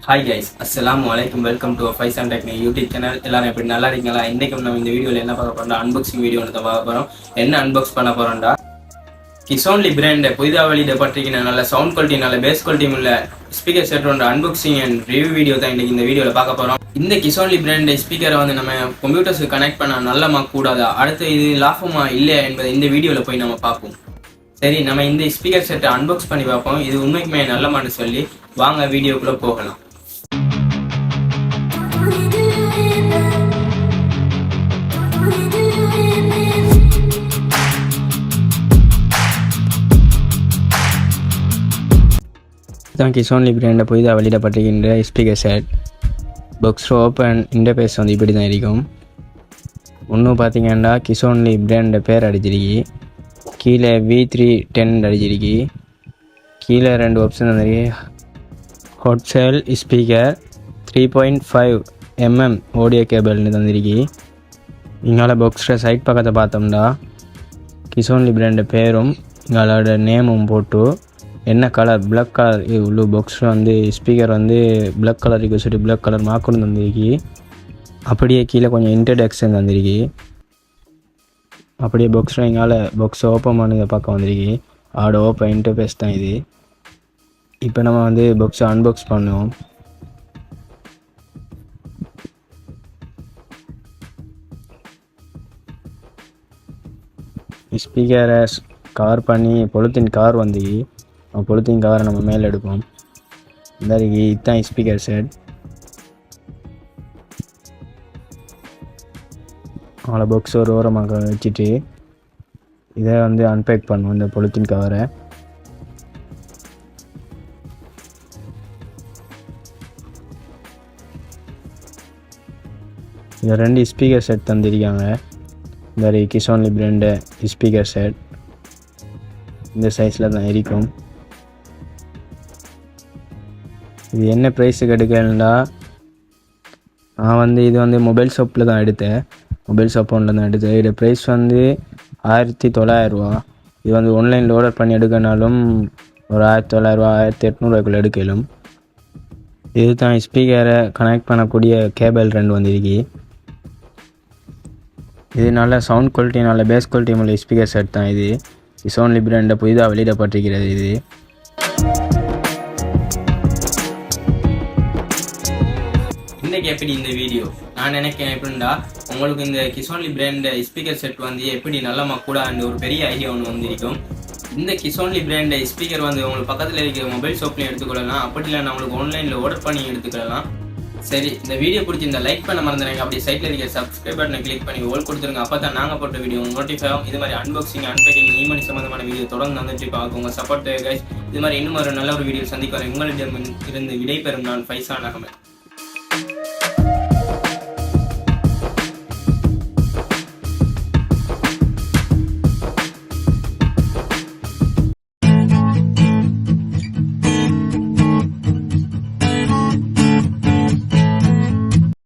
Hi guys, Assalamu alaikum. Welcome to FAIZAN TECHNIC YouTube channel. எல்லாரும் எப்படி நல்லா இருக்கீங்களா? இன்னைக்கு நம்ம இந்த வீடியோல என்ன பார்க்க போறோம்னா அன்பாக்சிங் வீடியோ ஒன்று பார்க்க போறோம். என்ன அன்பாக்ஸ் பண்ண போறோம்டா Kisonli brand புதிதா வெளியிடப்பட்டிருக்கிற நல்ல சவுண்ட் குவாலிட்டி நல்ல பேஸ் குவாலிட்டி உள்ள ஸ்பீக்கர் செட் ஒன்று அன்பாக்சிங் அண்ட் ரிவ்யூ வீடியோ தான் இன்னைக்கு இந்த வீடியோல பார்க்க போறோம். இந்த Kisonli brand ஸ்பீக்கரை வந்து நம்ம கம்ப்யூட்டர்ஸ்க்கு கனெக்ட் பண்ணா நல்லமா கூடாதா, அடுத்து இது லாபமா இல்லையா என்பதை இந்த வீடியோல போய் நம்ம பார்ப்போம். சரி, நம்ம இந்த ஸ்பீக்கர் செட்டை அன்பாக்ஸ் பண்ணி பார்ப்போம். இது உண்மைக்குமே நல்லமான்னு சொல்லி வாங்க வீடியோக்குள்ள போகலாம். தான் Kisonli brand புதிதாக வெளியிடப்பட்டிருக்கின்ற speaker set. Box open interface வந்து இப்படி தான் இருக்கும். ஒன்றும் பார்த்தீங்கன்னா Kisonli brand பேர் அடிச்சிருக்கு, கீழே V310 அடிச்சிருக்கு, கீழே ரெண்டு ஆப்ஷன் வந்துருக்கு. ஹாட் செல் ஸ்பீக்கர் 3.5 mm ஆடியோ கேபிள்னு தந்திருக்கு. இங்கால பாக்ஸில் சைட் பக்கத்தை பார்த்தோம்னா Kisonli brand பேரும் இங்காலோட நேமும் போட்டு என்ன கலர் பிளாக் கலர் இவ்வளோ பாக்ஸில் வந்து ஸ்பீக்கர் வந்து பிளாக் கலர் இருக்குது சொல்லி பிளாக் கலர் மார்க்கணும் தந்திருக்கு. அப்படியே கீழே கொஞ்சம் இன்ட்ரடக்ஷன் தந்திருக்கு. அப்படியே பாக்ஸில் எங்கால பாக்ஸ் ஓப்பன் பண்ணதை பார்க்க வந்திருக்கு. அதோட ஓப்பன் இன்டர்ஃபேஸ் தான் இது. இப்போ நம்ம வந்து பாக்ஸை அன்பாக்ஸ் பண்ணுவோம். ஸ்பீக்கரை கவர் பண்ணி பொலித்தீன் கவர் வந்து பொலித்தீன் கவரை நம்ம மேலே எடுப்போம். இந்த இதுதான் ஸ்பீக்கர் செட். அவளை பாக்ஸ் ஒரு ஓரமாக வச்சுட்டு இதை வந்து அன்பேக் பண்ணுவோம். இந்த பொலித்தீன் கவரை இதில் ரெண்டு ஸ்பீக்கர் செட் தந்திருக்காங்க. இந்த Kisonli brand ஸ்பீக்கர் செட் இந்த சைஸில் தான் இருக்கும். இது என்ன ப்ரைஸுக்கு எடுக்கலன்னா, நான் வந்து இது வந்து மொபைல் ஷாப்பில் தான் எடுத்தேன். மொபைல் ஷாப் ஒன்றில் தான் எடுத்தேன். இதோட ப்ரைஸ் வந்து 1900 ரூபா. இது வந்து ஆன்லைனில் ஆர்டர் பண்ணி எடுக்கனாலும் ஒரு 1900 1800 எடுக்கலும். இது தான் ஸ்பீக்கரை கனெக்ட் பண்ணக்கூடிய கேபிள் ரெண்டு வந்துருக்கு. இது நல்ல சவுண்ட் குவாலிட்டி நல்ல பேஸ் குவாலிட்டி உள்ள ஸ்பீக்கர் செட் தான். இது Kisonli brand புதிதாக வெளியிடப்பட்டிருக்கிறது. இது இன்னைக்கு எப்படி இந்த வீடியோ நான் நினைக்கிறேன் எப்படின்னா, உங்களுக்கு இந்த Kisonli brand ஸ்பீக்கர் செட் வந்து எப்படி நல்லமா கூடாது ஒரு பெரிய ஐடியா ஒன்று வந்திருக்கும். இந்த Kisonli brand ஸ்பீக்கர் வந்து உங்களுக்கு பக்கத்தில் இருக்கிற மொபைல் ஷாப்லையும் எடுத்துக்கொள்ளலாம், அப்படி இல்லை நம்மளுக்கு ஆன்லைனில் ஆர்டர் பண்ணி எடுத்துக்கலாம். சரி, இந்த வீடியோ பிடிச்சிருந்தா லைக் பண்ண மறந்துடுங்க. அப்படி சைட்டில் இருக்கிற சப்ஸ்கிரைப் பட்டனை கிளிக் பண்ணி ஓல் கொடுத்துருங்க. அப்போ தான் நாங்கள் போட்ட வீடியோ நோட்டிஃபை ஆகும். இது மாதிரி அன்பாக்சிங் அன்பேக்கிங் ஈமனி சம்மந்தமான வீடியோ தொடர்ந்து வந்துட்டு பார்க்கும். உங்கள் சப்போர்ட் கைஸ். இது மாதிரி இன்னும் ஒரு நல்ல ஒரு வீடியோ சந்திக்க உங்களிடம் இருந்து விடைபெறும் நான் ஃபைசான் அகமது.